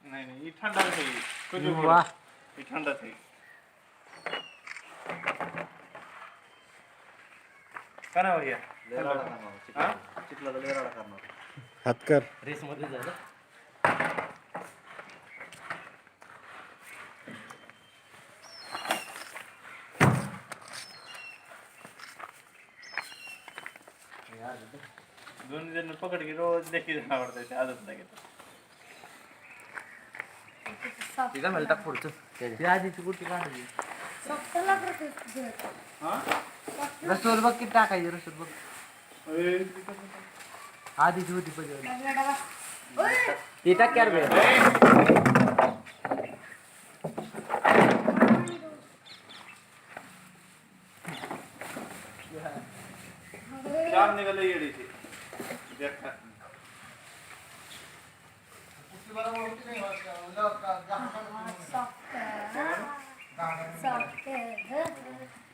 नाही नाही, ही थंडाच आहे. कधी वाह. ही थंडाच आहे. का ना भैया? हा? चिखलाचा लय राडा करणार. हातकर रेस मध्ये झालं. दोन्ही जण पकड की रोज देखील आवडतं आजच लागेल. तिला मला टाक पुढचं. ती आधीची कुठे काढली? हा? रसोल बघ किती टाकायची रसोल बघ. ए, आधीची होती पहिले. ती टाक यार बे. चार निघालं येडीचे. देखा. Soft.